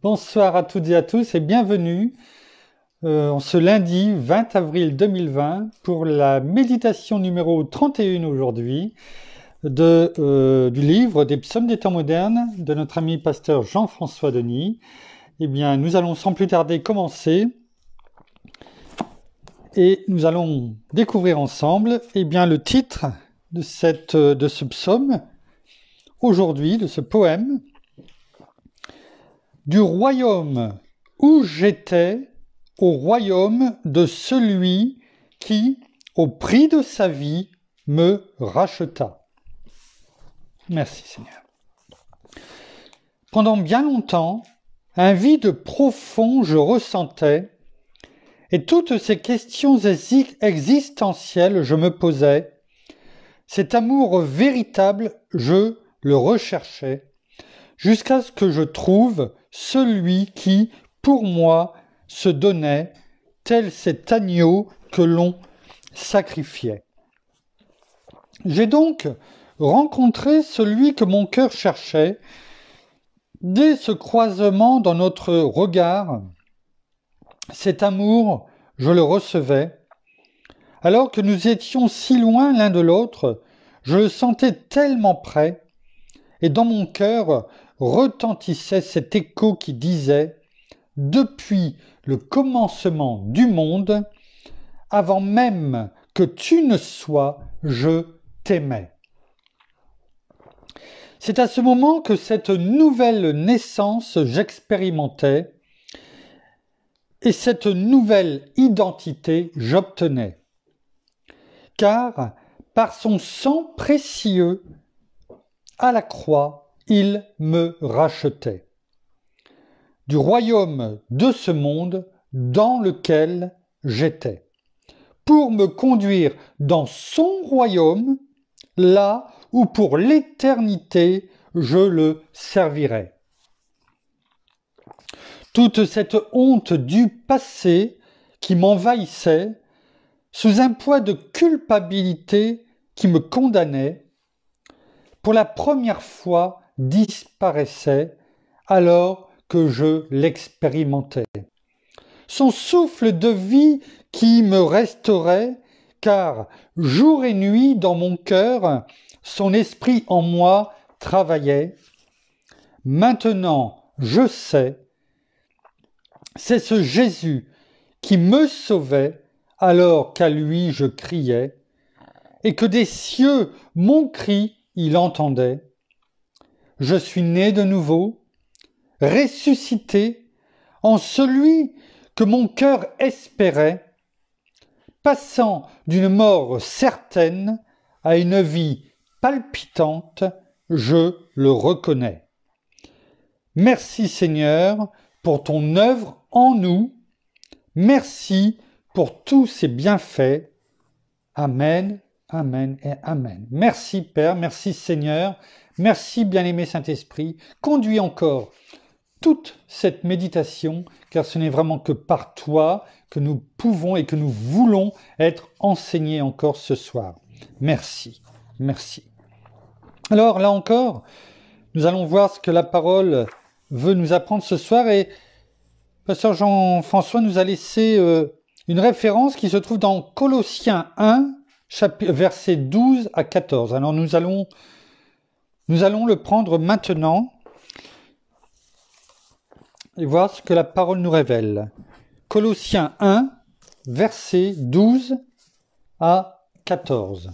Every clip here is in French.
Bonsoir à toutes et à tous et bienvenue en ce lundi 20 avril 2020 pour la méditation numéro 31 aujourd'hui du livre des psaumes des temps modernes de notre ami pasteur Jean-François Denis. Eh bien, nous allons sans plus tarder commencer et nous allons découvrir ensemble le titre de ce psaume aujourd'hui, de ce poème. Du royaume où j'étais au royaume de celui qui, au prix de sa vie, me racheta. Merci Seigneur. Pendant bien longtemps, un vide profond je ressentais, et toutes ces questions existentielles je me posais. Cet amour véritable, je le recherchais, jusqu'à ce que je trouve celui qui, pour moi, se donnait, tel cet agneau que l'on sacrifiait. J'ai donc rencontré celui que mon cœur cherchait. Dès ce croisement dans notre regard, cet amour, je le recevais. Alors que nous étions si loin l'un de l'autre, je le sentais tellement près, et dans mon cœur retentissait cet écho qui disait « Depuis le commencement du monde, avant même que tu ne sois, je t'aimais. » C'est à ce moment que cette nouvelle naissance j'expérimentais et cette nouvelle identité j'obtenais. Car par son sang précieux à la croix, il me rachetait du royaume de ce monde dans lequel j'étais, pour me conduire dans son royaume, là où pour l'éternité je le servirai. Toute cette honte du passé qui m'envahissait, sous un poids de culpabilité qui me condamnait, pour la première fois disparaissait alors que je l'expérimentais. Son souffle de vie qui me restaurait, car jour et nuit dans mon cœur, son esprit en moi travaillait. Maintenant, je sais, c'est ce Jésus qui me sauvait alors qu'à lui je criais, et que des cieux mon cri il entendait. Je suis né de nouveau, ressuscité en celui que mon cœur espérait, passant d'une mort certaine à une vie palpitante, je le reconnais. Merci Seigneur pour ton œuvre en nous. Merci pour tous ces bienfaits. Amen. Amen et Amen. Merci Père, merci Seigneur, merci bien-aimé Saint-Esprit. Conduis encore toute cette méditation, car ce n'est vraiment que par toi que nous pouvons et que nous voulons être enseignés encore ce soir. Merci, merci. Alors là encore, nous allons voir ce que la parole veut nous apprendre ce soir, et Pasteur Jean-François nous a laissé une référence qui se trouve dans Colossiens 1, versets 12 à 14. Alors nous allons le prendre maintenant et voir ce que la parole nous révèle. Colossiens 1, versets 12 à 14.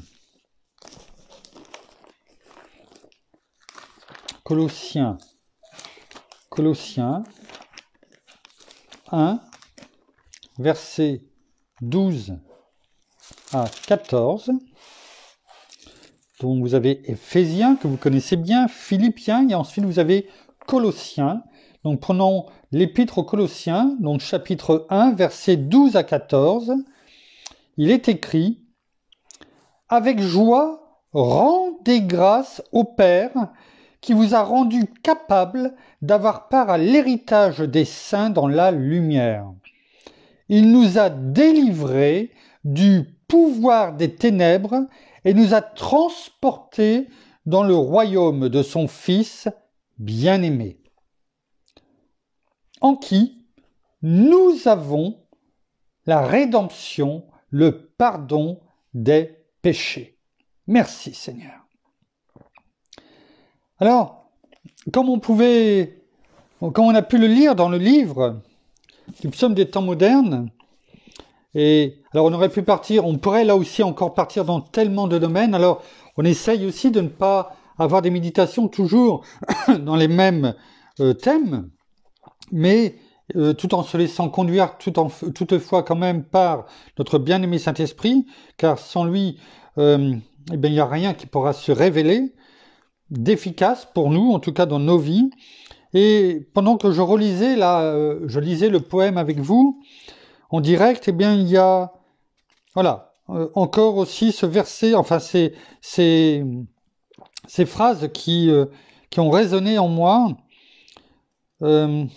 Colossiens 1, versets 12 à 14. Donc vous avez Éphésiens que vous connaissez bien, Philippiens, et ensuite vous avez Colossiens. Donc prenons l'épître aux Colossiens, donc chapitre 1, versets 12 à 14. Il est écrit « Avec joie, rendez grâce au Père qui vous a rendu capable d'avoir part à l'héritage des saints dans la lumière. Il nous a délivrés du pouvoir des ténèbres et nous a transportés dans le royaume de son Fils bien-aimé. en qui nous avons la rédemption, le pardon des péchés. Merci Seigneur. Alors, comme on a pu le lire dans le livre du psaume des temps modernes, et alors on pourrait là aussi encore partir dans tellement de domaines, alors on essaye aussi de ne pas avoir des méditations toujours dans les mêmes thèmes, mais tout en se laissant conduire toutefois quand même par notre bien-aimé Saint-Esprit, car sans lui, il n'y a rien qui pourra se révéler d'efficace pour nous, en tout cas dans nos vies. Et pendant que je relisais je lisais le poème avec vous en direct, il y a encore aussi ce verset, enfin ces phrases qui ont résonné en moi. Dans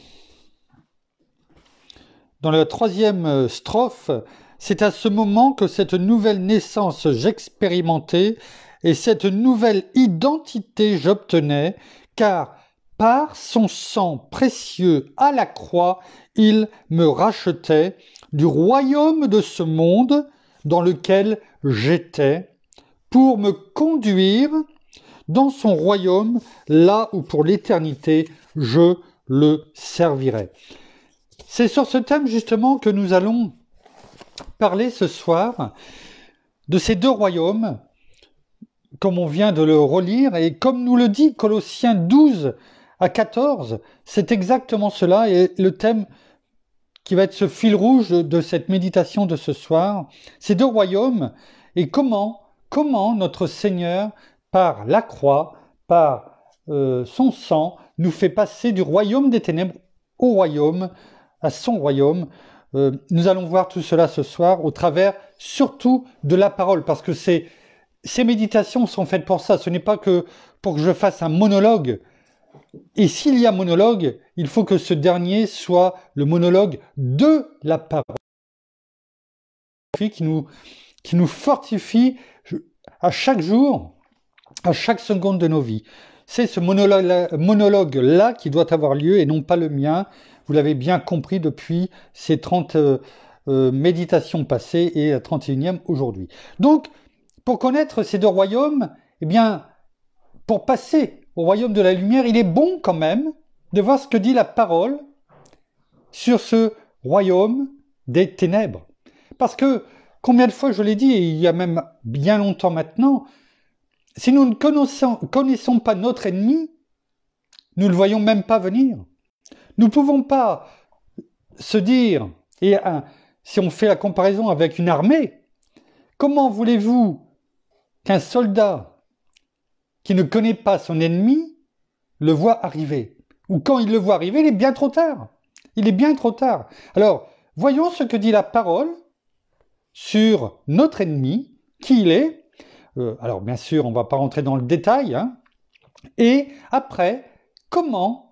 la 3e strophe, c'est à ce moment que cette nouvelle naissance j'expérimentais et cette nouvelle identité j'obtenais, car par son sang précieux à la croix, il me rachetait du royaume de ce monde dans lequel j'étais, pour me conduire dans son royaume, là où pour l'éternité je le servirai. C'est sur ce thème justement que nous allons parler ce soir, de ces deux royaumes, comme on vient de le relire, et comme nous le dit Colossiens 12 à 14, c'est exactement cela, et le thème qui va être ce fil rouge de cette méditation de ce soir, ces deux royaumes, et comment notre Seigneur, par la croix, par son sang, nous fait passer du royaume des ténèbres au royaume, à son royaume. Nous allons voir tout cela ce soir au travers surtout de la parole, parce que ces méditations sont faites pour ça. Ce n'est pas que pour que je fasse un monologue. Et s'il y a monologue, il faut que ce dernier soit le monologue de la parole qui nous fortifie à chaque jour, à chaque seconde de nos vies. C'est ce monologue-là qui doit avoir lieu et non pas le mien. Vous l'avez bien compris depuis ces 30 méditations passées et la 31e aujourd'hui. Donc, pour connaître ces deux royaumes, pour passer au royaume de la lumière, il est bon quand même de voir ce que dit la parole sur ce royaume des ténèbres. Parce que, combien de fois je l'ai dit, et il y a même bien longtemps maintenant, si nous ne connaissons pas notre ennemi, nous ne le voyons même pas venir. Nous ne pouvons pas se dire, si on fait la comparaison avec une armée, comment voulez-vous qu'un soldat qui ne connaît pas son ennemi le voit arriver? Ou quand il le voit arriver, il est bien trop tard. Il est bien trop tard. Alors, voyons ce que dit la parole sur notre ennemi, qui il est. Alors, bien sûr, on ne va pas rentrer dans le détail. Et après, comment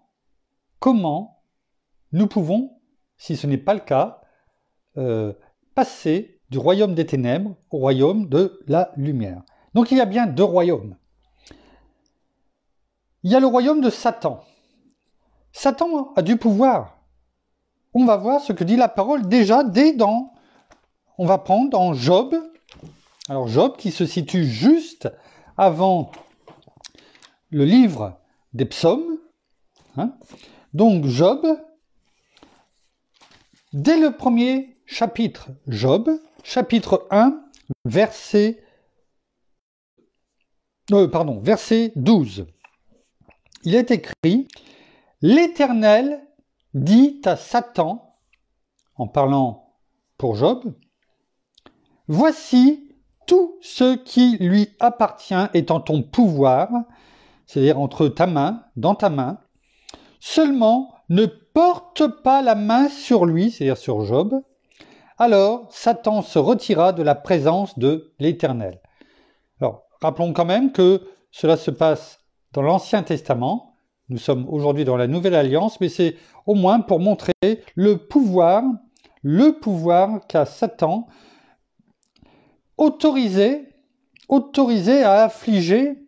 nous pouvons, si ce n'est pas le cas, passer du royaume des ténèbres au royaume de la lumière. Donc, il y a bien deux royaumes. Il y a le royaume de Satan. Satan a du pouvoir. On va voir ce que dit la parole déjà on va prendre dans Job. Alors Job qui se situe juste avant le livre des psaumes. Donc Job, dès le premier chapitre, Job, chapitre 1, verset 12. Il est écrit « L'Éternel dit à Satan, en parlant pour Job, « Voici tout ce qui lui appartient est en ton pouvoir, c'est-à-dire entre ta main, dans ta main, seulement ne porte pas la main sur lui, c'est-à-dire sur Job. Alors Satan se retira de la présence de l'Éternel. » Alors, rappelons quand même que cela se passe dans l'Ancien Testament. Nous sommes aujourd'hui dans la Nouvelle Alliance, mais c'est au moins pour montrer le pouvoir qu'a Satan autorisé à affliger,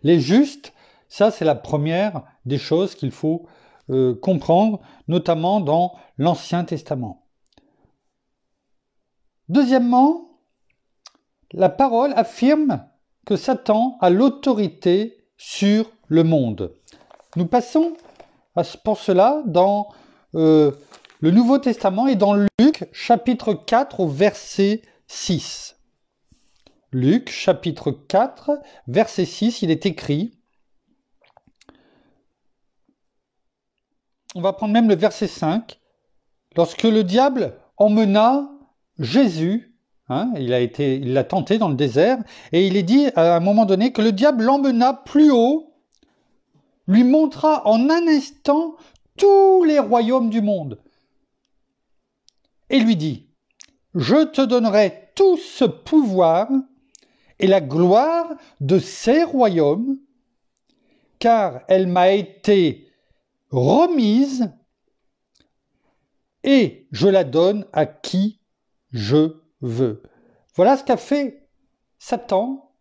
les justes. Ça, c'est la première des choses qu'il faut comprendre, notamment dans l'Ancien Testament. Deuxièmement, la parole affirme que Satan a l'autorité sur le monde. Nous passons pour cela dans le Nouveau Testament et dans Luc chapitre 4 au verset 6. Luc chapitre 4 verset 6, il est écrit, on va prendre même le verset 5, lorsque le diable emmena Jésus, il l'a tenté dans le désert, et il est dit à un moment donné que le diable l'emmena plus haut, lui montra en un instant tous les royaumes du monde, et lui dit, je te donnerai tout ce pouvoir et la gloire de ces royaumes, car elle m'a été remise et je la donne à qui je veux. Voilà ce qu'a fait Satan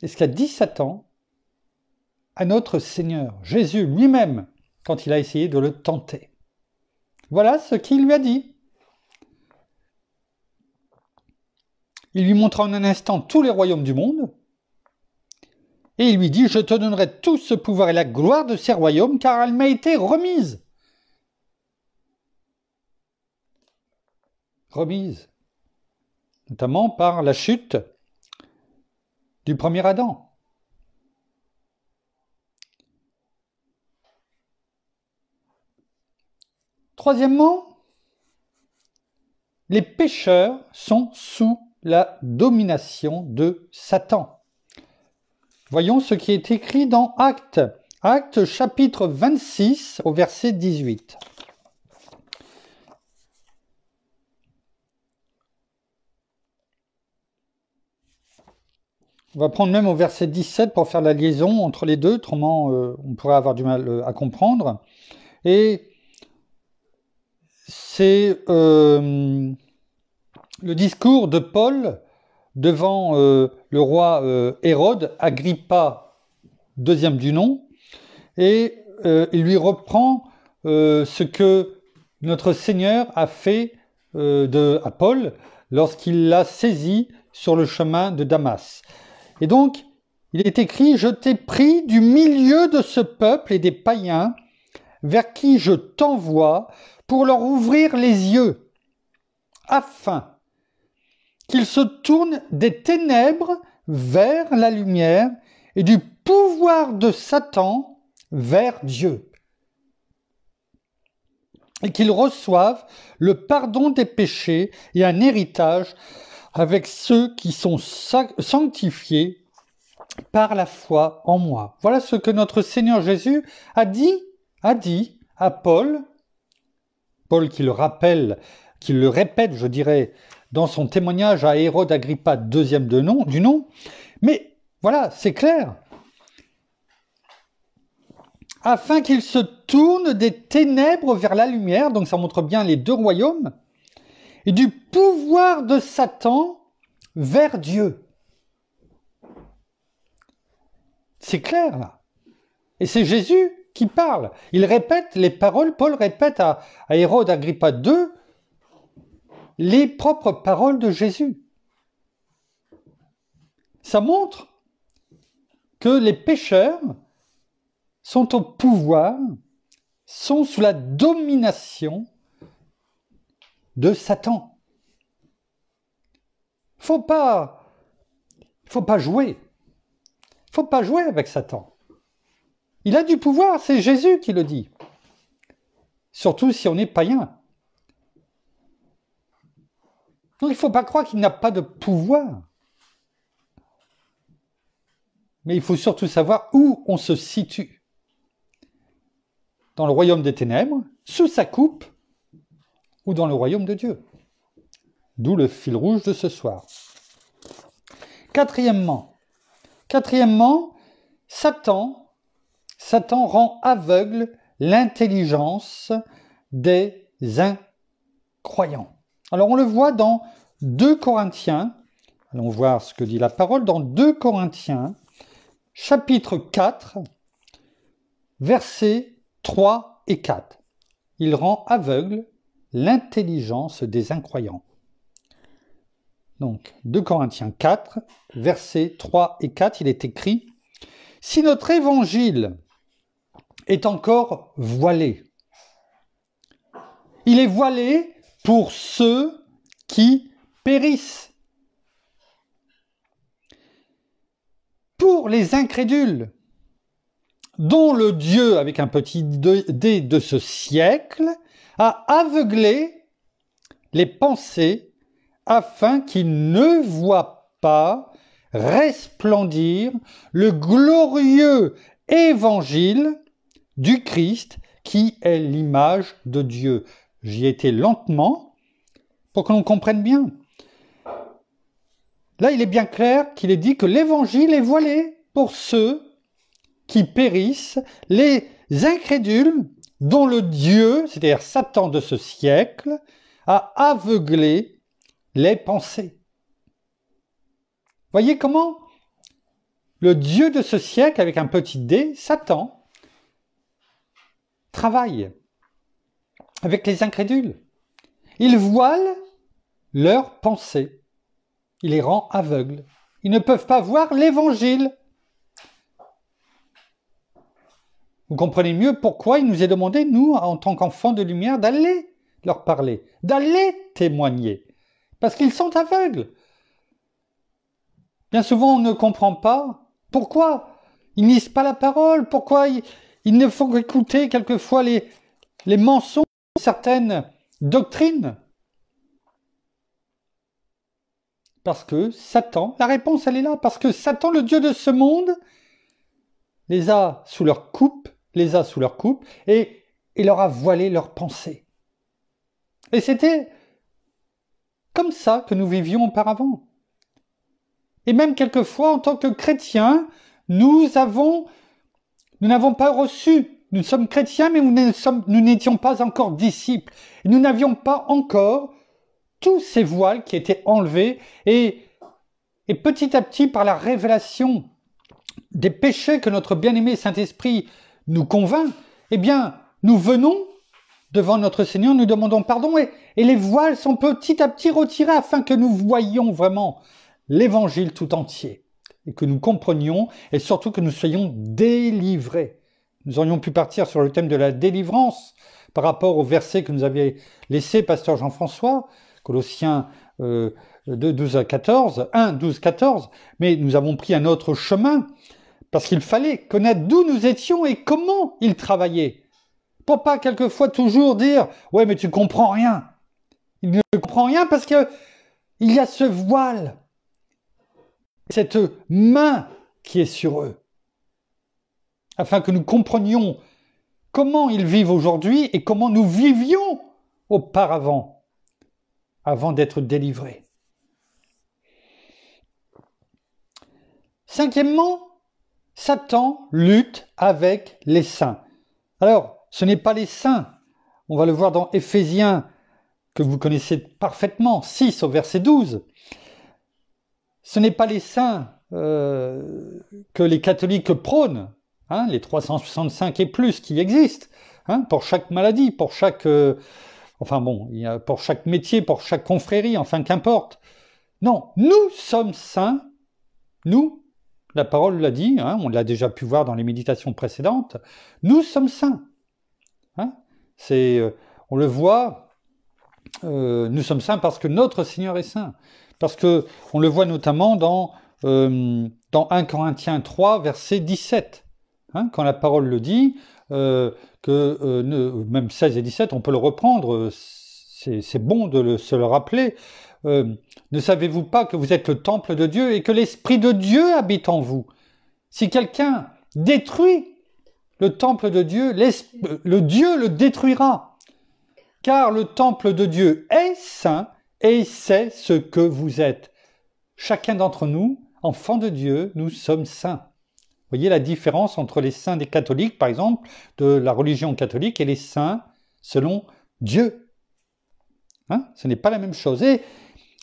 et ce qu'a dit Satan à notre Seigneur, Jésus lui-même, quand il a essayé de le tenter. Voilà ce qu'il lui a dit. Il lui montra en un instant tous les royaumes du monde, et il lui dit, je te donnerai tout ce pouvoir et la gloire de ces royaumes, car elle m'a été remise. Remise, notamment par la chute du premier Adam. Troisièmement, les pécheurs sont sous la domination de Satan. Voyons ce qui est écrit dans Actes. Actes chapitre 26 au verset 18. On va prendre même au verset 17 pour faire la liaison entre les deux, autrement on pourrait avoir du mal à comprendre. Et c'est le discours de Paul devant le roi Hérode, Agrippa, deuxième du nom, et il lui reprend ce que notre Seigneur a fait à Paul lorsqu'il l'a saisi sur le chemin de Damas. Et donc, il est écrit « Je t'ai pris du milieu de ce peuple et des païens vers qui je t'envoie pour leur ouvrir les yeux, afin qu'ils se tournent des ténèbres vers la lumière et du pouvoir de Satan vers Dieu, et qu'ils reçoivent le pardon des péchés et un héritage avec ceux qui sont sanctifiés par la foi en moi. » Voilà ce que notre Seigneur Jésus a dit à Paul qui le rappelle, qui le répète, je dirais, dans son témoignage à Hérode Agrippa, deuxième du nom. Mais voilà, c'est clair. Afin qu'il se tourne des ténèbres vers la lumière, donc ça montre bien les deux royaumes, et du pouvoir de Satan vers Dieu. C'est clair, là. Et c'est Jésus qui parle. Il répète les paroles, Paul répète à Hérode Agrippa II les propres paroles de Jésus. Ça montre que les pécheurs sont au pouvoir, sont sous la domination de Satan. Faut pas jouer. Faut pas jouer avec Satan. Il a du pouvoir, c'est Jésus qui le dit. Surtout si on est païen. Donc il ne faut pas croire qu'il n'a pas de pouvoir. Mais il faut surtout savoir où on se situe. Dans le royaume des ténèbres, sous sa coupe, ou dans le royaume de Dieu. D'où le fil rouge de ce soir. Quatrièmement, Satan rend aveugle l'intelligence des incroyants. Alors on le voit dans 2 Corinthiens, allons voir ce que dit la parole, dans 2 Corinthiens, chapitre 4, versets 3 et 4. Il rend aveugle l'intelligence des incroyants. Donc, 2 Corinthiens 4, versets 3 et 4, il est écrit « Si notre évangile est encore voilé, il est voilé pour ceux qui périssent, pour les incrédules, dont le Dieu, avec un petit d de ce siècle, a aveuglé les pensées afin qu'ils ne voient pas resplendir le glorieux évangile du Christ qui est l'image de Dieu. J'y ai été lentement pour que l'on comprenne bien. Là, il est bien clair qu'il est dit que l'évangile est voilé pour ceux qui périssent, les incrédules dont le Dieu, c'est-à-dire Satan de ce siècle, a aveuglé les pensées. Voyez comment le Dieu de ce siècle, avec un petit d, Satan, travaille avec les incrédules. Il voile leurs pensées. Il les rend aveugles. Ils ne peuvent pas voir l'évangile. Vous comprenez mieux pourquoi il nous est demandé, nous, en tant qu'enfants de lumière, d'aller leur parler, d'aller témoigner. Parce qu'ils sont aveugles. Bien souvent, on ne comprend pas pourquoi ils ne lisent pas la parole, pourquoi il ne faut qu'écouter quelquefois les mensonges de certaines doctrines. Parce que Satan, la réponse elle est là, parce que Satan, le Dieu de ce monde, les a sous leur coupe, et il leur a voilé leurs pensées. Et c'était comme ça que nous vivions auparavant. Et même quelquefois, en tant que chrétiens, nous n'avons pas reçu. Nous sommes chrétiens, mais nous n'étions pas encore disciples. Et nous n'avions pas encore tous ces voiles qui étaient enlevés. Et petit à petit, par la révélation des péchés que notre bien-aimé Saint-Esprit nous convainc, eh bien, nous venons devant notre Seigneur, nous demandons pardon et les voiles sont petit à petit retirées afin que nous voyions vraiment l'évangile tout entier et que nous comprenions et surtout que nous soyons délivrés. Nous aurions pu partir sur le thème de la délivrance par rapport au verset que nous avait laissé pasteur Jean-François, Colossiens 2, 12 à 14, 1, 12, 14, mais nous avons pris un autre chemin parce qu'il fallait connaître d'où nous étions et comment il travaillait. Pour pas quelquefois toujours dire « Ouais, mais tu comprends rien ». Il ne comprend rien parce qu'il y a ce voile, cette main qui est sur eux, afin que nous comprenions comment ils vivent aujourd'hui et comment nous vivions auparavant, avant d'être délivrés. Cinquièmement, Satan lutte avec les saints. Alors, ce n'est pas les saints. On va le voir dans Éphésiens, que vous connaissez parfaitement, 6 au verset 12. Ce n'est pas les saints que les catholiques prônent, hein, les 365 et plus qui existent, hein, pour chaque maladie, pour chaque... pour chaque métier, pour chaque confrérie, enfin qu'importe. Non, nous sommes saints, nous, la parole l'a dit, hein, on l'a déjà pu voir dans les méditations précédentes, nous sommes saints. Hein, on le voit, nous sommes saints parce que notre Seigneur est saint. Parce que on le voit notamment dans 1 Corinthiens 3, verset 17. Hein, quand la parole le dit, même 16 et 17, on peut le reprendre, c'est bon de se le rappeler. Ne savez-vous pas que vous êtes le temple de Dieu et que l'Esprit de Dieu habite en vous? Si quelqu'un détruit le temple de Dieu, le Dieu le détruira. Car le temple de Dieu est saint et c'est ce que vous êtes. Chacun d'entre nous, enfants de Dieu, nous sommes saints. Vous voyez la différence entre les saints des catholiques, par exemple, de la religion catholique, et les saints selon Dieu. Hein, ce n'est pas la même chose.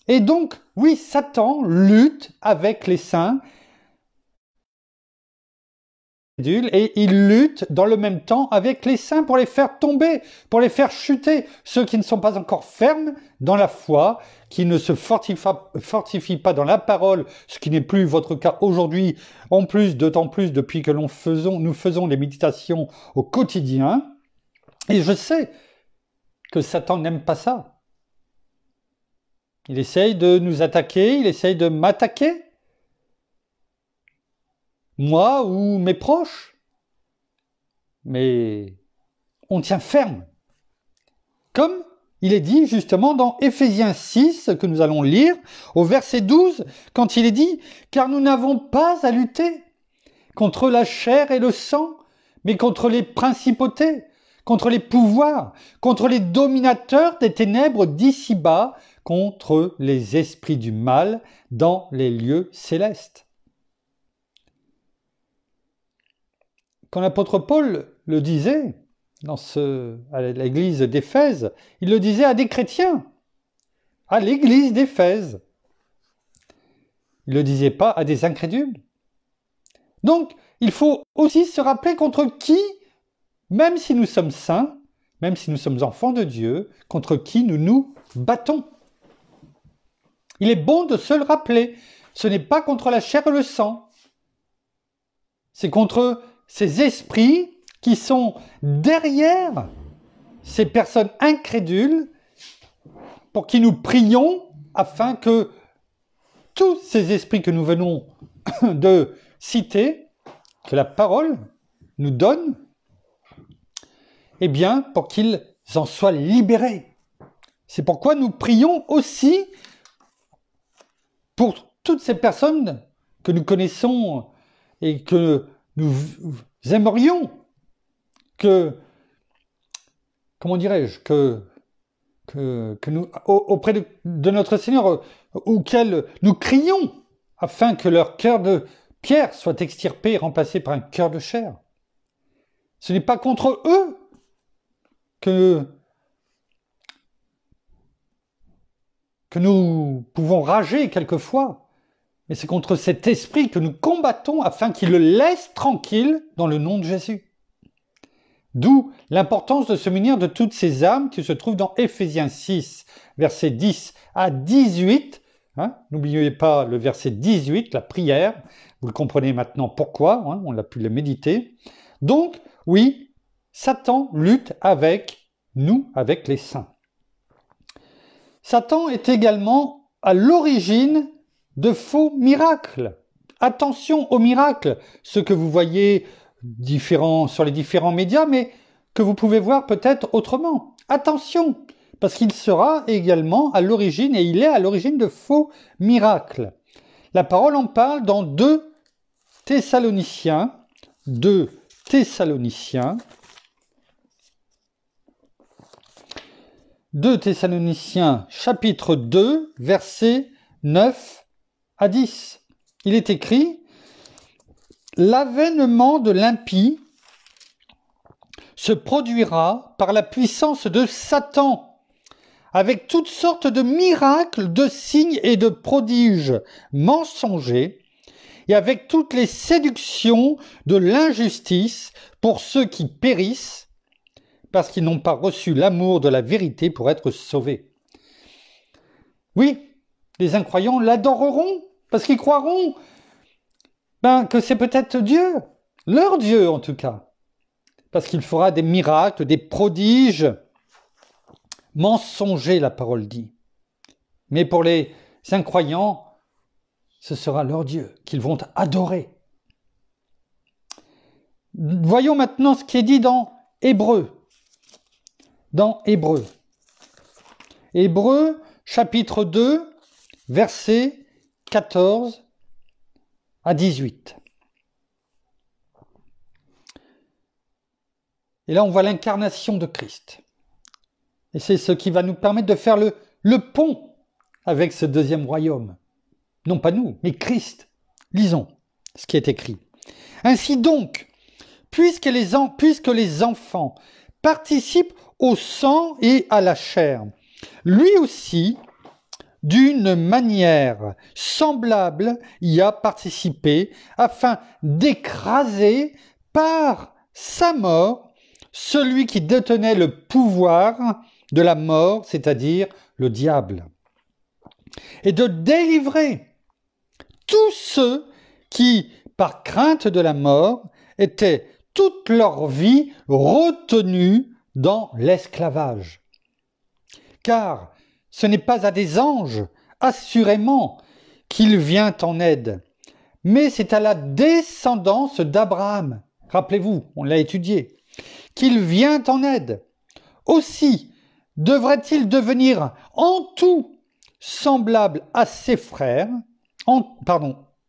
Et donc, oui, Satan lutte avec les saints incrédules et il lutte dans le même temps avec les saints pour les faire tomber, pour les faire chuter, ceux qui ne sont pas encore fermes dans la foi, qui ne se fortifient pas dans la parole, ce qui n'est plus votre cas aujourd'hui, en plus, d'autant plus depuis que nous faisons les méditations au quotidien. Et je sais que Satan n'aime pas ça. Il essaye de nous attaquer, il essaye de m'attaquer, moi ou mes proches. Mais on tient ferme. Comme il est dit justement dans Éphésiens 6, que nous allons lire, au verset 12, quand il est dit « Car nous n'avons pas à lutter contre la chair et le sang, mais contre les principautés, contre les pouvoirs, contre les dominateurs des ténèbres d'ici-bas, contre les esprits du mal dans les lieux célestes. » Quand l'apôtre Paul le disait à l'église d'Éphèse, il le disait à des chrétiens, à l'église d'Éphèse. Il ne le disait pas à des incrédules. Donc, il faut aussi se rappeler contre qui, même si nous sommes saints, même si nous sommes enfants de Dieu, contre qui nous nous battons. Il est bon de se le rappeler. Ce n'est pas contre la chair et le sang. C'est contre ces esprits qui sont derrière ces personnes incrédules pour qui nous prions afin que tous ces esprits que nous venons de citer, que la parole nous donne, eh bien, pour qu'ils en soient libérés. C'est pourquoi nous prions aussi pour toutes ces personnes que nous connaissons et que nous aimerions que, comment dirais-je, que nous, auprès de notre Seigneur, auquel nous crions, afin que leur cœur de pierre soit extirpé et remplacé par un cœur de chair. Ce n'est pas contre eux que nous pouvons rager quelquefois, mais c'est contre cet esprit que nous combattons afin qu'il le laisse tranquille dans le nom de Jésus. D'où l'importance de se munir de toutes ces âmes qui se trouvent dans Éphésiens 6, versets 10 à 18. N'oubliez pas le verset 18, la prière. Vous le comprenez maintenant pourquoi, on a pu le méditer. Donc, oui, Satan lutte avec nous, avec les saints. Satan est également à l'origine de faux miracles. Attention aux miracles, ce que vous voyez sur les différents médias, mais que vous pouvez voir peut-être autrement. Attention, parce qu'il sera également à l'origine, et il est à l'origine de faux miracles. La parole en parle dans 2 Thessaloniciens, chapitre 2, versets 9 à 10. Il est écrit « L'avènement de l'impie se produira par la puissance de Satan, avec toutes sortes de miracles, de signes et de prodiges mensongers, et avec toutes les séductions de l'injustice pour ceux qui périssent, parce qu'ils n'ont pas reçu l'amour de la vérité pour être sauvés. » Oui, les incroyants l'adoreront, parce qu'ils croiront que c'est peut-être Dieu, leur Dieu en tout cas, parce qu'il fera des miracles, des prodiges mensongers, la parole dit. Mais pour les incroyants, ce sera leur Dieu qu'ils vont adorer. Voyons maintenant ce qui est dit dans Hébreux. Hébreux, chapitre 2, versets 14 à 18. Et là, on voit l'incarnation de Christ. Et c'est ce qui va nous permettre de faire le pont avec ce deuxième royaume. Non pas nous, mais Christ. Lisons ce qui est écrit. Ainsi donc, puisque les enfants participent au sang et à la chair, lui aussi, d'une manière semblable, y a participé afin d'écraser par sa mort celui qui détenait le pouvoir de la mort, c'est-à-dire le diable, et de délivrer tous ceux qui, par crainte de la mort, étaient toute leur vie retenus dans l'esclavage. Car ce n'est pas à des anges, assurément, qu'il vient en aide, mais c'est à la descendance d'Abraham, rappelez-vous, on l'a étudié, qu'il vient en aide. Aussi devrait-il devenir en tout semblable à ses frères,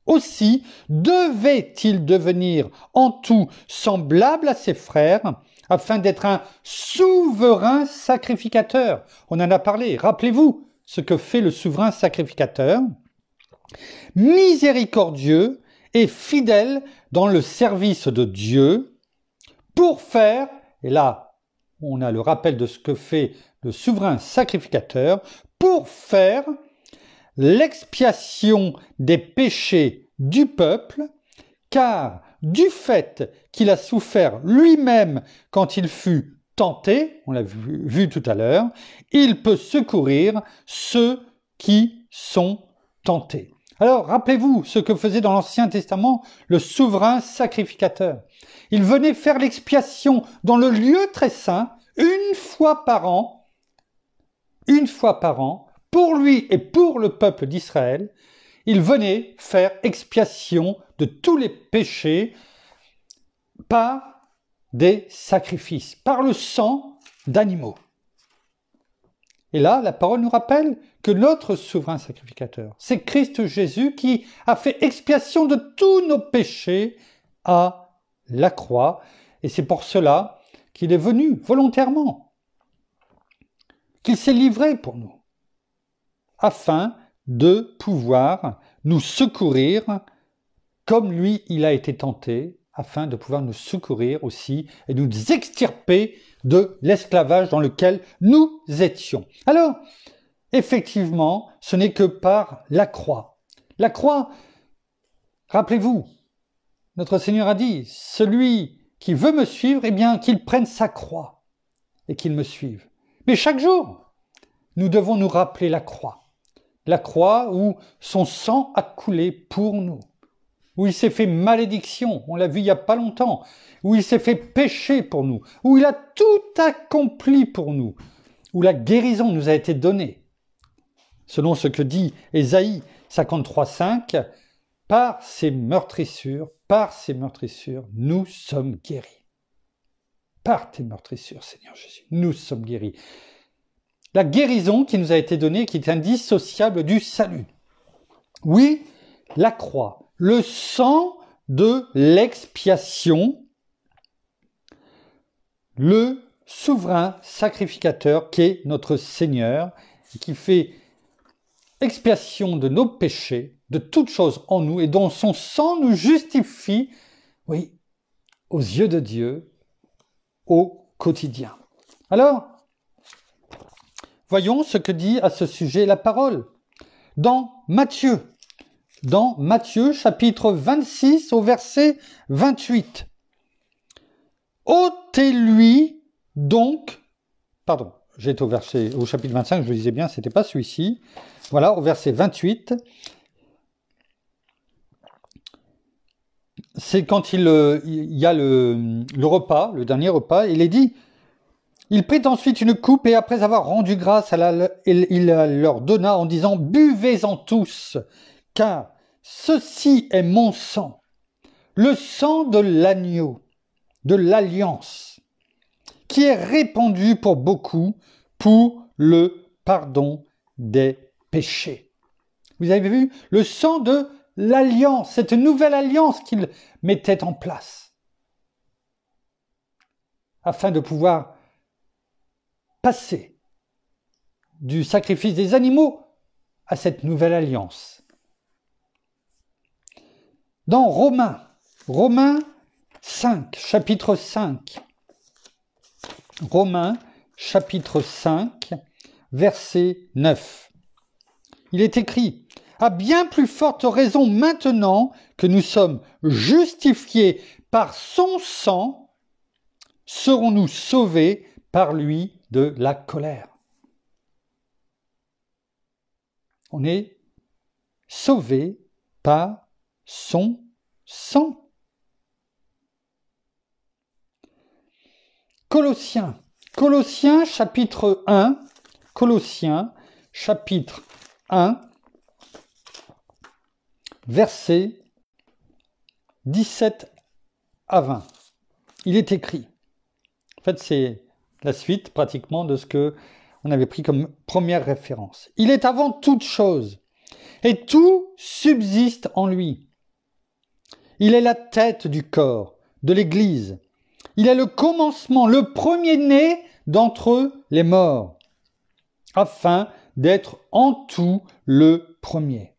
aussi devait-il devenir en tout semblable à ses frères, afin d'être un souverain sacrificateur. On en a parlé, rappelez-vous ce que fait le souverain sacrificateur, miséricordieux et fidèle dans le service de Dieu, pour faire, et là on a le rappel de ce que fait le souverain sacrificateur, pour faire l'expiation des péchés du peuple, car du fait qu'il a souffert lui-même quand il fut tenté, on l'a vu tout à l'heure, il peut secourir ceux qui sont tentés. Alors, rappelez-vous ce que faisait dans l'Ancien Testament le souverain sacrificateur. Il venait faire l'expiation dans le lieu très saint, une fois par an, pour lui et pour le peuple d'Israël. Il venait faire expiation de tous les péchés par des sacrifices, par le sang d'animaux. Et là, la parole nous rappelle que notre souverain sacrificateur, c'est Christ Jésus qui a fait expiation de tous nos péchés à la croix. Et c'est pour cela qu'il est venu volontairement, qu'il s'est livré pour nous, afin de pouvoir nous secourir comme lui, il a été tenté, afin de pouvoir nous secourir aussi et nous extirper de l'esclavage dans lequel nous étions. Alors, effectivement, ce n'est que par la croix. La croix, rappelez-vous, notre Seigneur a dit, celui qui veut me suivre, eh bien, qu'il prenne sa croix et qu'il me suive. Mais chaque jour, nous devons nous rappeler la croix où son sang a coulé pour nous, où il s'est fait malédiction, on l'a vu il n'y a pas longtemps, où il s'est fait péché pour nous, où il a tout accompli pour nous, où la guérison nous a été donnée. Selon ce que dit Ésaïe 53,5, par ses meurtrissures, nous sommes guéris. Par tes meurtrissures, Seigneur Jésus, nous sommes guéris. La guérison qui nous a été donnée, qui est indissociable du salut. Oui, la croix, le sang de l'expiation, le souverain sacrificateur qui est notre Seigneur, et qui fait expiation de nos péchés, de toutes choses en nous, et dont son sang nous justifie, oui, aux yeux de Dieu, au quotidien. Alors, voyons ce que dit à ce sujet la parole. Dans Matthieu chapitre 26 au verset 28. Ôtez-lui donc, pardon, j'étais au chapitre 25, je le disais bien, c'était pas celui-ci. Voilà, au verset 28. C'est quand il y a le repas, le dernier repas, il est dit, il prit ensuite une coupe et après avoir rendu grâce, il leur donna en disant, buvez-en tous, car ceci est mon sang, le sang de l'agneau, de l'alliance, qui est répandu pour beaucoup pour le pardon des péchés. Vous avez vu le sang de l'alliance, cette nouvelle alliance qu'il mettait en place, afin de pouvoir passer du sacrifice des animaux à cette nouvelle alliance. Dans Romains 5, chapitre 5, Romains chapitre 5, verset 9. Il est écrit, « À bien plus forte raison maintenant que nous sommes justifiés par son sang, serons-nous sauvés par lui de la colère. On est sauvés par son sang. Colossiens chapitre 1, Colossiens chapitre 1, versets 17 à 20. Il est écrit, en fait c'est la suite pratiquement de ce que on avait pris comme première référence. Il est avant toute chose, et tout subsiste en lui. Il est la tête du corps, de l'Église. Il est le commencement, le premier-né d'entre les morts, afin d'être en tout le premier.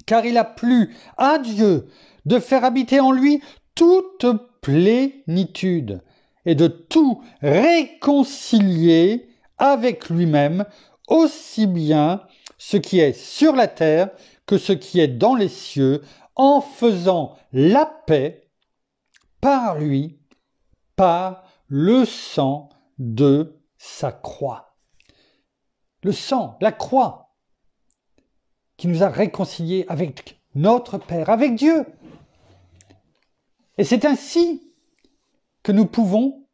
Car il a plu à Dieu de faire habiter en lui toute plénitude et de tout réconcilier avec lui-même, aussi bien ce qui est sur la terre que ce qui est dans les cieux, en faisant la paix par lui, par le sang de sa croix. Le sang, la croix, qui nous a réconciliés avec notre Père, avec Dieu. Et c'est ainsi que nous pouvons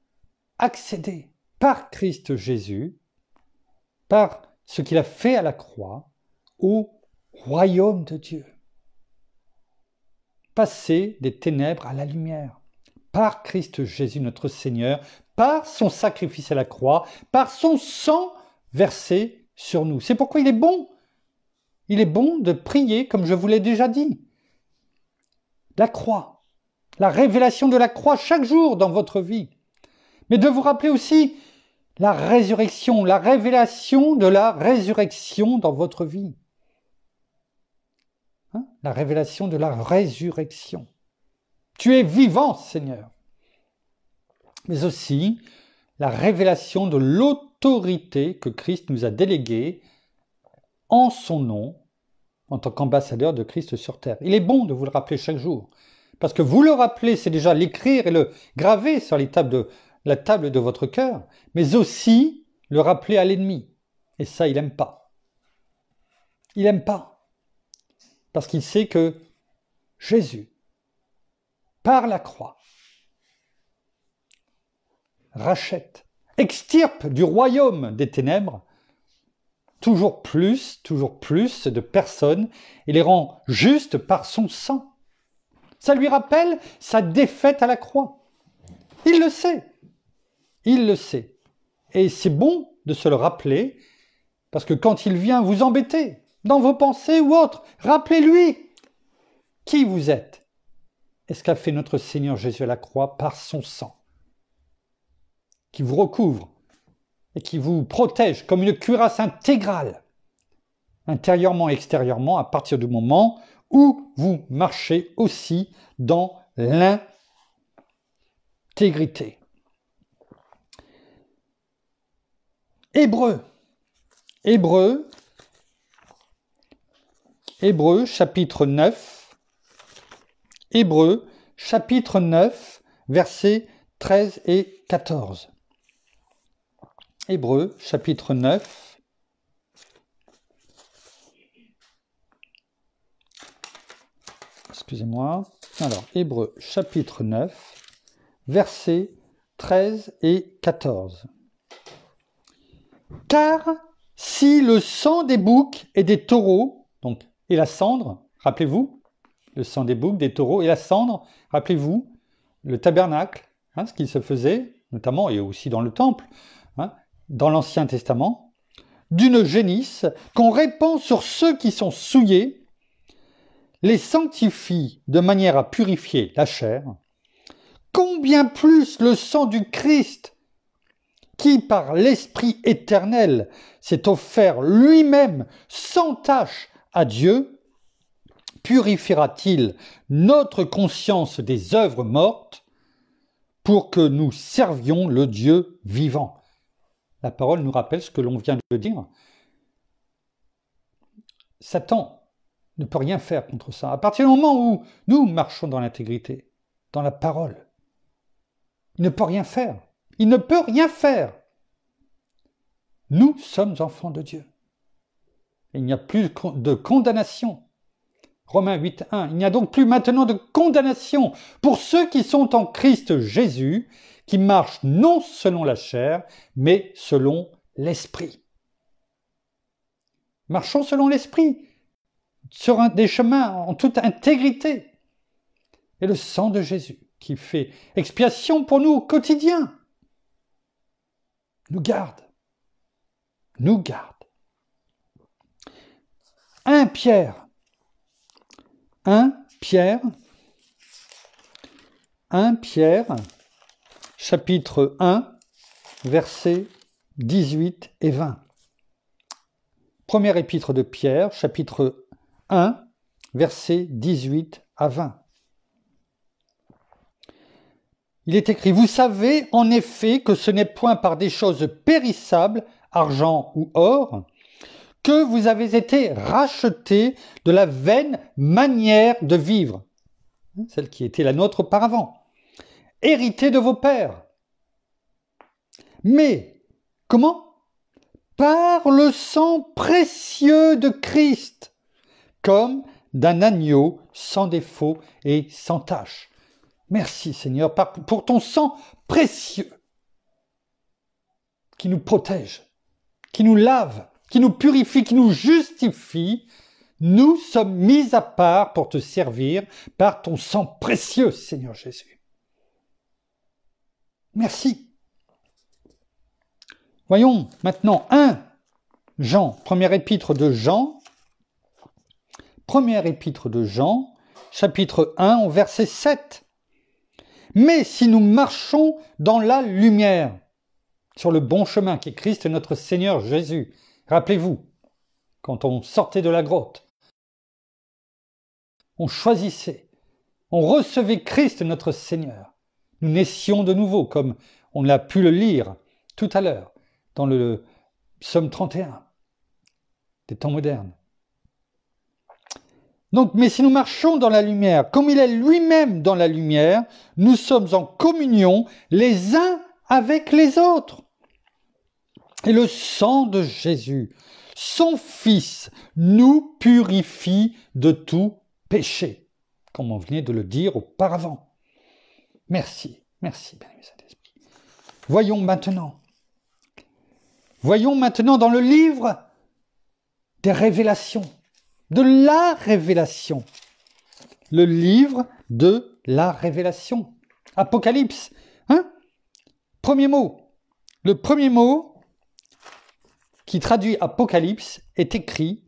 accéder par Christ Jésus, par ce qu'il a fait à la croix, au royaume de Dieu. Passer des ténèbres à la lumière. Par Christ Jésus notre Seigneur, par son sacrifice à la croix, par son sang versé sur nous. C'est pourquoi il est bon. Il est bon de prier, comme je vous l'ai déjà dit. La croix, la révélation de la croix chaque jour dans votre vie. Mais de vous rappeler aussi la résurrection, la révélation de la résurrection dans votre vie. La révélation de la résurrection. Tu es vivant, Seigneur. Mais aussi la révélation de l'autorité que Christ nous a déléguée en son nom, en tant qu'ambassadeur de Christ sur terre. Il est bon de vous le rappeler chaque jour. Parce que vous le rappeler, c'est déjà l'écrire et le graver sur la table de votre cœur, mais aussi le rappeler à l'ennemi. Et ça, il n'aime pas. Il n'aime pas. Parce qu'il sait que Jésus, par la croix, rachète, extirpe du royaume des ténèbres toujours plus de personnes et les rend justes par son sang. Ça lui rappelle sa défaite à la croix. Il le sait. Il le sait. Et c'est bon de se le rappeler, parce que quand il vient vous embêter, dans vos pensées ou autres, rappelez-lui qui vous êtes et ce qu'a fait notre Seigneur Jésus à la croix par son sang, qui vous recouvre et qui vous protège comme une cuirasse intégrale, intérieurement et extérieurement, à partir du moment où vous marchez aussi dans l'intégrité. Hébreux chapitre 9, Hébreux chapitre 9, versets 13 et 14. Hébreux chapitre 9, excusez-moi, alors Hébreux chapitre 9, versets 13 et 14. Car si le sang des boucs et des taureaux, donc, et la cendre, rappelez-vous, le sang des boucs, des taureaux et la cendre, rappelez-vous, le tabernacle, ce qui se faisait, notamment, et aussi dans le temple, dans l'Ancien Testament, d'une génisse qu'on répand sur ceux qui sont souillés, les sanctifie de manière à purifier la chair, combien plus le sang du Christ, qui par l'Esprit éternel s'est offert lui-même sans tache à Dieu, purifiera-t-il notre conscience des œuvres mortes pour que nous servions le Dieu vivant. La parole nous rappelle ce que l'on vient de dire. Satan ne peut rien faire contre ça. À partir du moment où nous marchons dans l'intégrité, dans la parole. Il ne peut rien faire. Il ne peut rien faire. Nous sommes enfants de Dieu. Et il n'y a plus de condamnation. Romains 8.1. Il n'y a donc plus maintenant de condamnation pour ceux qui sont en Christ Jésus, qui marchent non selon la chair, mais selon l'Esprit. Marchons selon l'Esprit, sur des chemins en toute intégrité. Et le sang de Jésus, qui fait expiation pour nous au quotidien, nous garde. Nous garde. 1 Pierre, chapitre 1, versets 18 et 20. Première épître de Pierre, chapitre 1, versets 18 à 20. Il est écrit, « Vous savez en effet que ce n'est point par des choses périssables, argent ou or, que vous avez été rachetés de la vaine manière de vivre, celle qui était la nôtre auparavant, héritée de vos pères. Mais, comment ? Par le sang précieux de Christ, comme d'un agneau sans défaut et sans tache. » Merci Seigneur pour ton sang précieux qui nous protège, qui nous lave, qui nous purifie, qui nous justifie. Nous sommes mis à part pour te servir par ton sang précieux, Seigneur Jésus. Merci. Voyons maintenant 1 Jean, première épître de Jean, chapitre 1, au verset 7. Mais si nous marchons dans la lumière, sur le bon chemin qui est Christ notre Seigneur Jésus, rappelez-vous, quand on sortait de la grotte, on choisissait, on recevait Christ notre Seigneur. Nous naissions de nouveau, comme on a pu le lire tout à l'heure, dans le psaume 31, des temps modernes. Donc, mais si nous marchons dans la lumière, comme il est lui-même dans la lumière, nous sommes en communion les uns avec les autres. Et le sang de Jésus, son Fils, nous purifie de tout péché, comme on venait de le dire auparavant. Merci, bien-aimé Saint-Esprit. Voyons maintenant dans le livre des révélations, de la révélation. Le livre de la révélation. Apocalypse. Premier mot. Le premier mot qui traduit Apocalypse est écrit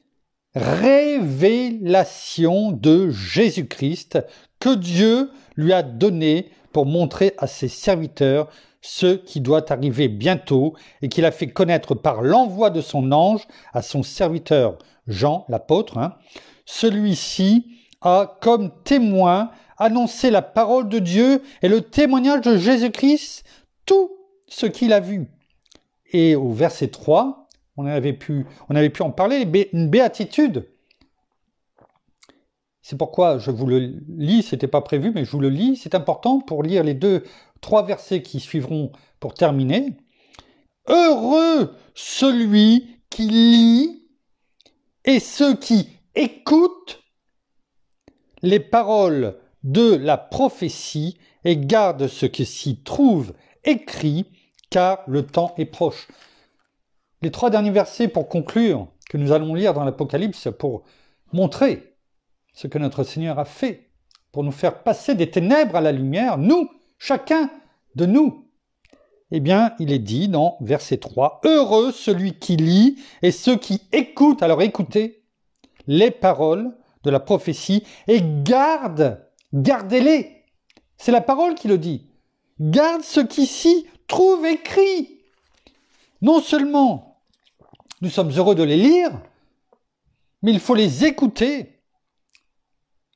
« Révélation de Jésus-Christ que Dieu lui a donné pour montrer à ses serviteurs ce qui doit arriver bientôt et qu'il a fait connaître par l'envoi de son ange à son serviteur Jean, l'apôtre. Celui-ci a comme témoin annoncé la parole de Dieu et le témoignage de Jésus-Christ, tout ce qu'il a vu. » Et au verset 3, on avait pu en parler, une béatitude. C'est pourquoi je vous le lis, ce n'était pas prévu, mais je vous le lis. C'est important pour lire les 3 versets qui suivront pour terminer. « Heureux celui qui lit et ceux qui écoutent les paroles de la prophétie et gardent ce qui s'y trouve écrit, car le temps est proche. » Les 3 derniers versets pour conclure, que nous allons lire dans l'Apocalypse pour montrer ce que notre Seigneur a fait, pour nous faire passer des ténèbres à la lumière, nous, chacun de nous. Eh bien, il est dit dans verset 3, « Heureux celui qui lit et ceux qui écoutent, alors écoutez, les paroles de la prophétie et gardez-les. » C'est la parole qui le dit. Garde ce qui s'y trouve écrit. Non seulement nous sommes heureux de les lire, mais il faut les écouter,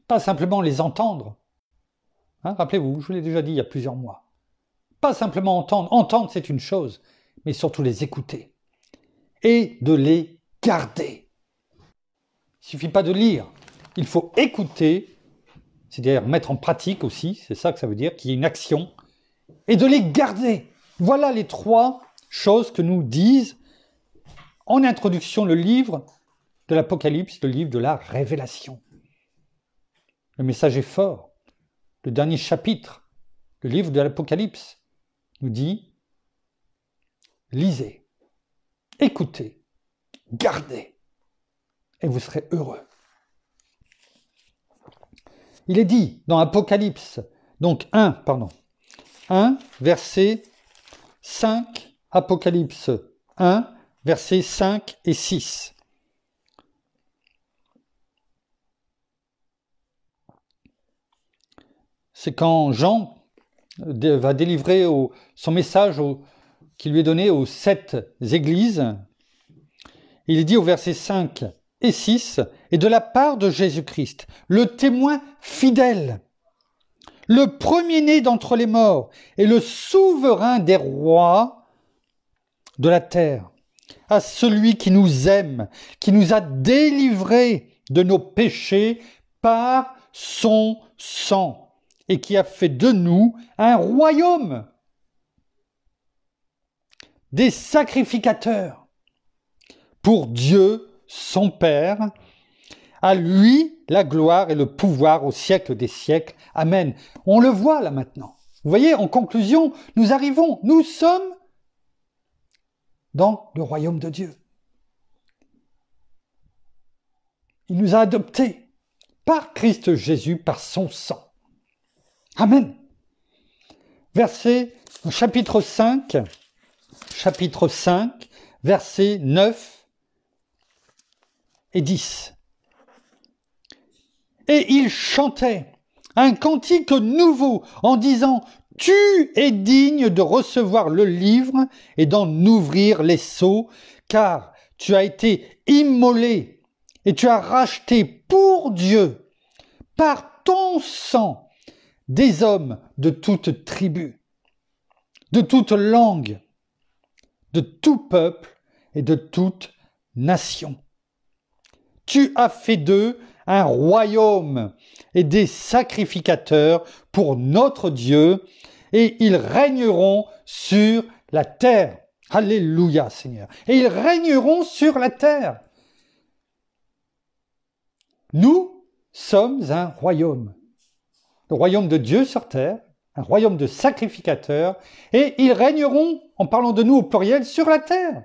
pas simplement les entendre. Rappelez-vous, je vous l'ai déjà dit il y a plusieurs mois. Pas simplement entendre. Entendre, c'est une chose, mais surtout les écouter et de les garder. Il ne suffit pas de lire, il faut écouter c'est-à-dire mettre en pratique aussi, c'est ça que ça veut dire, qu'il y ait une action, et de les garder. Voilà les 3 choses que nous disent en introduction le livre de l'Apocalypse, le livre de la Révélation. Le message est fort. Le dernier chapitre, le livre de l'Apocalypse, nous dit « Lisez, écoutez, gardez, et vous serez heureux. » Il est dit dans Apocalypse, donc 1, verset 5, Apocalypse 1, versets 5 et 6. C'est quand Jean va délivrer son message qui lui est donné aux 7 églises. Il est dit au verset 5 et 6, « Et de la part de Jésus-Christ, le témoin fidèle, le premier-né d'entre les morts et le souverain des rois de la terre, à celui qui nous aime, qui nous a délivrés de nos péchés par son sang, et qui a fait de nous un royaume, des sacrificateurs, pour Dieu, son Père. À lui la gloire et le pouvoir au siècle des siècles. Amen. » On le voit là maintenant. Vous voyez, en conclusion, nous sommes dans le royaume de Dieu. Il nous a adoptés par Christ Jésus, par son sang. Amen. Chapitre 5, versets 9 et 10. « Et il chantait un cantique nouveau en disant « Tu es digne de recevoir le livre et d'en ouvrir les sceaux, car tu as été immolé et tu as racheté pour Dieu, par ton sang, des hommes de toute tribu, de toute langue, de tout peuple et de toute nation. Tu as fait d'eux un royaume et des sacrificateurs pour notre Dieu, et ils régneront sur la terre. » Alléluia, Seigneur. Et ils régneront sur la terre. Nous sommes un royaume. Le royaume de Dieu sur terre, un royaume de sacrificateurs, et ils régneront, en parlant de nous au pluriel, sur la terre.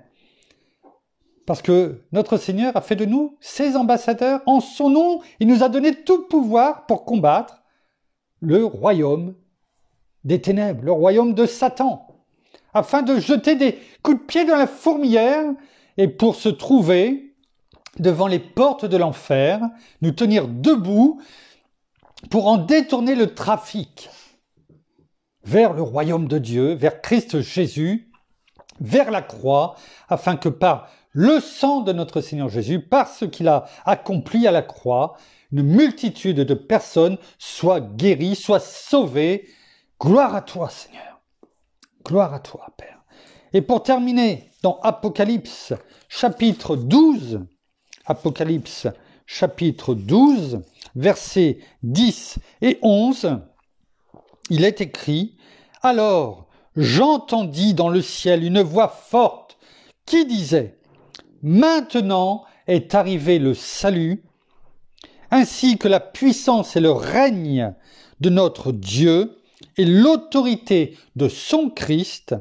Parce que notre Seigneur a fait de nous ses ambassadeurs. En son nom, il nous a donné tout pouvoir pour combattre le royaume des ténèbres, le royaume de Satan, afin de jeter des coups de pied dans la fourmilière et pour se trouver devant les portes de l'enfer, nous tenir debout pour en détourner le trafic vers le royaume de Dieu, vers Christ Jésus, vers la croix, afin que par le sang de notre Seigneur Jésus, par ce qu'il a accompli à la croix, une multitude de personnes soient guéries, soient sauvées. Gloire à toi, Seigneur. Gloire à toi, Père. Et pour terminer, dans Apocalypse, chapitre 12, Apocalypse, chapitre 12, versets 10 et 11, il est écrit « Alors, j'entendis dans le ciel une voix forte qui disait « Maintenant est arrivé le salut, ainsi que la puissance et le règne de notre Dieu et l'autorité de son Christ,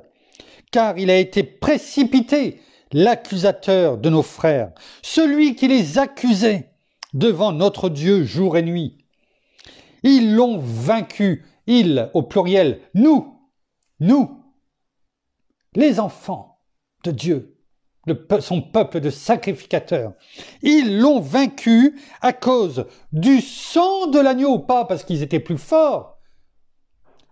car il a été précipité, l'accusateur de nos frères, celui qui les accusait devant notre Dieu jour et nuit. Ils l'ont vaincu, ils, au pluriel, nous, les enfants de Dieu, son peuple de sacrificateurs. Ils l'ont vaincu à cause du sang de l'agneau, pas parce qu'ils étaient plus forts,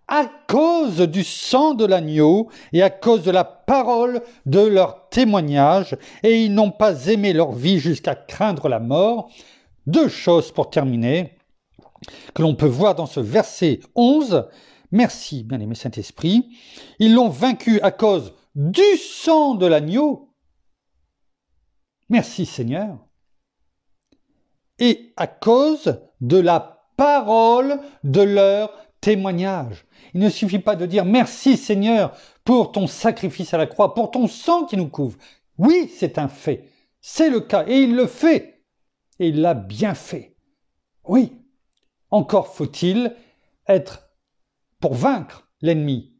à cause du sang de l'agneau et à cause de la parole de leur témoignage, et ils n'ont pas aimé leur vie jusqu'à craindre la mort. 2 choses pour terminer, que l'on peut voir dans ce verset 11. Merci, bien-aimé Saint-Esprit. Ils l'ont vaincu à cause du sang de l'agneau. Merci, Seigneur. Et à cause de la parole de leur témoignage. Il ne suffit pas de dire merci Seigneur pour ton sacrifice à la croix, pour ton sang qui nous couvre. Oui, c'est un fait, c'est le cas, et il le fait, et il l'a bien fait. Oui, encore faut-il être pour vaincre l'ennemi.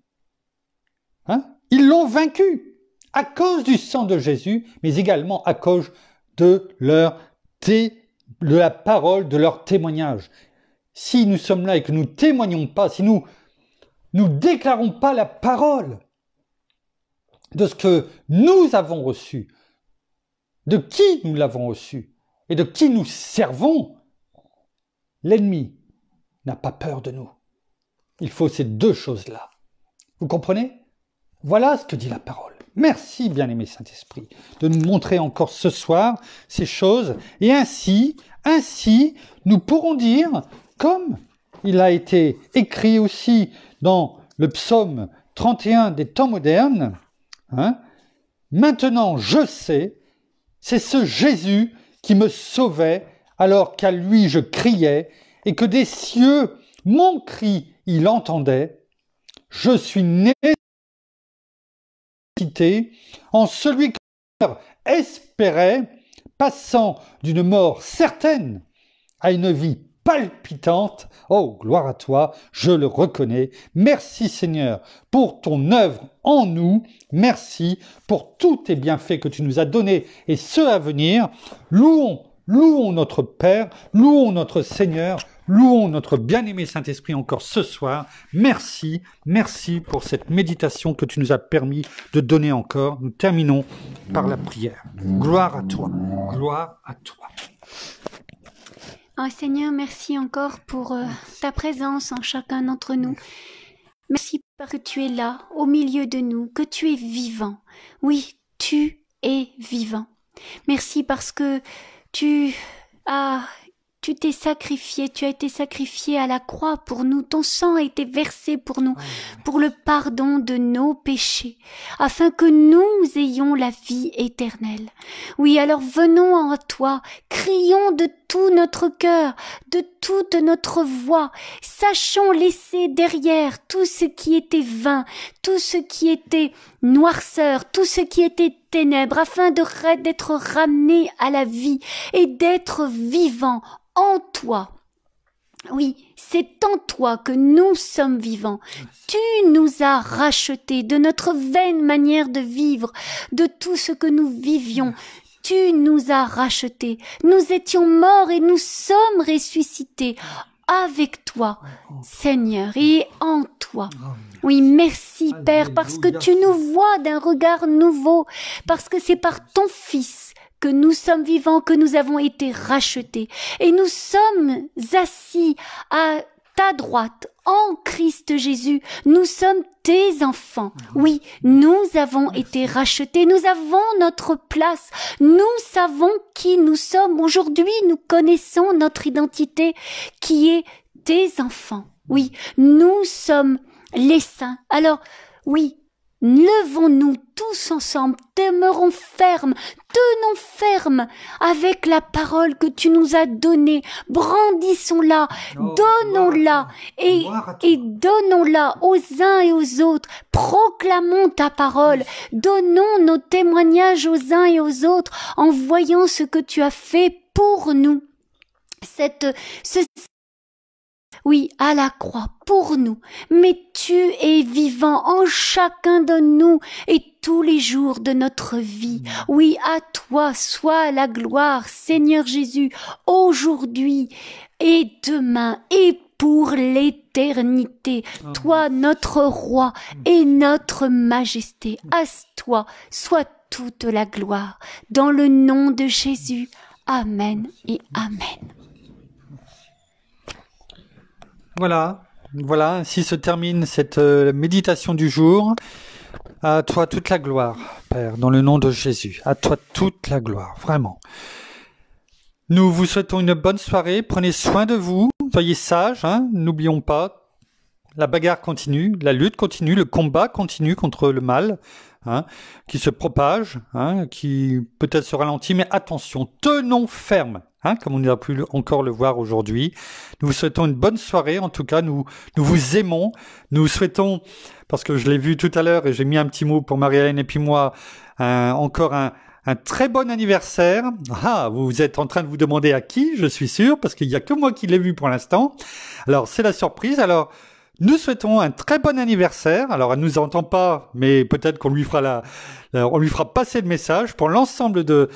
Ils l'ont vaincu à cause du sang de Jésus, mais également à cause de la parole de leur témoignage. Si nous sommes là et que nous ne témoignons pas, si nous déclarons pas la parole de ce que nous avons reçu, de qui nous l'avons reçu et de qui nous servons, l'ennemi n'a pas peur de nous. Il faut ces deux choses-là. Vous comprenez? Voilà ce que dit la parole. Merci, bien-aimé Saint-Esprit, de nous montrer encore ce soir ces choses. Et ainsi, nous pourrons dire, comme il a été écrit aussi dans le psaume 31 des temps modernes, maintenant je sais, c'est ce Jésus qui me sauvait alors qu'à lui je criais et que des cieux mon cri il entendait. Je suis né en celui que mon cœur espérait, passant d'une mort certaine à une vie palpitante. Oh, gloire à toi, je le reconnais. Merci Seigneur pour ton œuvre en nous. Merci pour tous tes bienfaits que tu nous as donnés et ceux à venir. Louons notre Père, louons notre Seigneur, louons notre bien-aimé Saint-Esprit encore ce soir. Merci pour cette méditation que tu nous as permis de donner encore. Nous terminons par la prière. Gloire à toi, gloire à toi. Oh Seigneur, merci encore pour ta présence en chacun d'entre nous. Merci parce que tu es là, au milieu de nous, que tu es vivant. Oui, tu es vivant. Merci parce que tu t'es sacrifié, tu as été sacrifié à la croix pour nous, ton sang a été versé pour nous, pour le pardon de nos péchés, afin que nous ayons la vie éternelle. Oui, alors venons à toi, crions de tout notre cœur, de toute notre voix, sachons laisser derrière tout ce qui était vain, tout ce qui était noirceur, tout ce qui était ténèbres, afin d'être ramenés à la vie et d'être vivants en toi. Oui, c'est en toi que nous sommes vivants. Tu nous as rachetés de notre vaine manière de vivre, de tout ce que nous vivions. Tu nous as rachetés. Nous étions morts et nous sommes ressuscités avec toi, Seigneur, et en toi. Oui, merci Père, parce que tu nous vois d'un regard nouveau, parce que c'est par ton Fils que nous sommes vivants, que nous avons été rachetés. Et nous sommes assis à ta droite, en Christ Jésus. Nous sommes tes enfants. Oui, nous avons été rachetés. Nous avons notre place. Nous savons qui nous sommes. Aujourd'hui, nous connaissons notre identité qui est tes enfants. Oui, nous sommes les saints. Alors, oui, levons-nous tous ensemble, demeurons fermes, tenons ferme avec la parole que tu nous as donnée, brandissons-la, donnons-la et donnons-la aux uns et aux autres, proclamons ta parole, donnons nos témoignages aux uns et aux autres en voyant ce que tu as fait pour nous. Oui, à la croix, pour nous, mais tu es vivant en chacun de nous et tous les jours de notre vie. Oui, à toi soit la gloire, Seigneur Jésus, aujourd'hui et demain et pour l'éternité. Toi, notre roi et notre majesté, à toi soit toute la gloire. Dans le nom de Jésus, Amen et Amen. Voilà, ainsi se termine cette méditation du jour. À toi toute la gloire, Père, dans le nom de Jésus. À toi toute la gloire, vraiment. Nous vous souhaitons une bonne soirée. Prenez soin de vous. Soyez sages, n'oublions pas. La bagarre continue, la lutte continue, le combat continue contre le mal. hein, qui se propage, hein, qui peut-être se ralentit, mais attention, tenons ferme, hein, comme on a pu encore le voir aujourd'hui. Nous vous souhaitons une bonne soirée, en tout cas, nous vous aimons, nous souhaitons, parce que je l'ai vu tout à l'heure et j'ai mis un petit mot pour Marie-Hélène et puis moi, encore un très bon anniversaire. Ah, vous êtes en train de vous demander à qui, je suis sûr, parce qu'il n'y a que moi qui l'ai vu pour l'instant. Alors, c'est la surprise. Alors, nous souhaitons un très bon anniversaire. Alors, elle ne nous entend pas, mais peut-être qu'on lui fera on lui fera passer le message pour l'ensemble de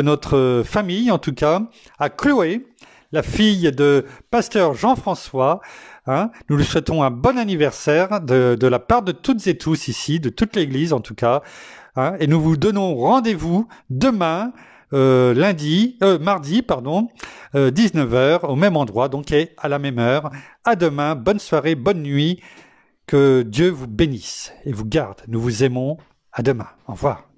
notre famille, en tout cas, à Chloé, la fille de pasteur Jean-François. Hein, nous lui souhaitons un bon anniversaire de la part de toutes et tous ici, de toute l'Église en tout cas. Hein, et nous vous donnons rendez-vous demain, mardi, 19h, au même endroit, donc et à la même heure. À demain, bonne soirée, bonne nuit, que Dieu vous bénisse et vous garde. Nous vous aimons. À demain. Au revoir.